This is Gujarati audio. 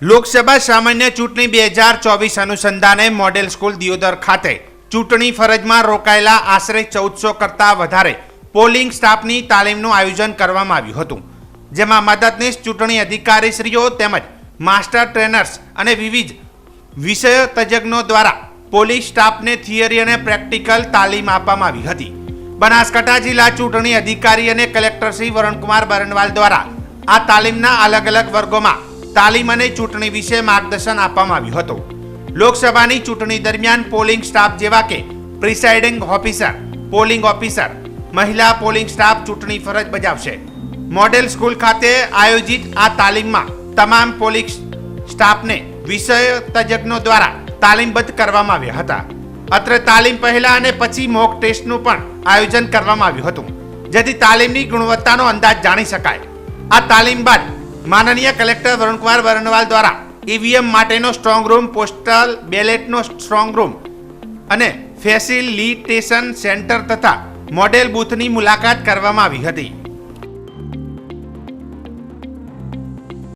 લોકસભા સામાન્ય ચૂંટણી 2024 અનુસંધાને મોડેલ સ્કૂલ દિયોદર ખાતે ચૂંટણી ફરજમાં રોકાયેલા આશરે 1400 કરતાં વધારે પોલિંગ સ્ટાફની તાલીમનું આયોજન કરવામાં આવ્યું હતું, જેમાં મદદનીશ ચૂંટણી અધિકારીશ્રીઓ તેમજ માસ્ટર ટ્રેનર્સ અને વિવિધ વિષય તજજ્ઞો દ્વારા પોલિંગ સ્ટાફને થિયરી અને પ્રેક્ટિકલ તાલીમ આપવામાં આવી હતી. બનાસકાંઠા જિલ્લા ચૂંટણી અધિકારી અને કલેક્ટર શ્રી વરુણકુમાર બરનવાલ દ્વારા આ તાલીમના અલગ અલગ વર્ગોમાં તાલીમ અને ચૂંટણી વિશે માર્ગદર્શન આપવામાં આવ્યું હતું. લોકસભાની ચૂંટણી દરમિયાન પોલિંગ સ્ટાફ જેવા કે પ્રિસાઇડિંગ ઓફિસર, પોલિંગ ઓફિસર, મહિલા પોલિંગ સ્ટાફ ચૂંટણી ફરજ બજાવશે. મોડેલ સ્કૂલ ખાતે આયોજિત આ તાલીમમાં તમામ પોલિંગ સ્ટાફને વિષય તજજ્ઞો દ્વારા તાલીમબદ્ધ કરવામાં આવ્યા હતા. અત્રે તાલીમ પહેલા અને પછી મોક ટેસ્ટનું પણ આયોજન કરવામાં આવ્યું હતું, જેથી તાલીમની ગુણવત્તાનો અંદાજ જાણી શકાય. આ તાલીમ બાદ માનનીય કલેક્ટર વરુણકુમાર બરનવાલ દ્વારા ઈવીએમ માટેનો સ્ટ્રોંગ રૂમ, પોસ્ટલ બેલેટનો સ્ટ્રોંગ રૂમ અને ફેસિલિટેશન સેન્ટર તથા મોડેલ બૂથની મુલાકાત કરવામાં આવી હતી.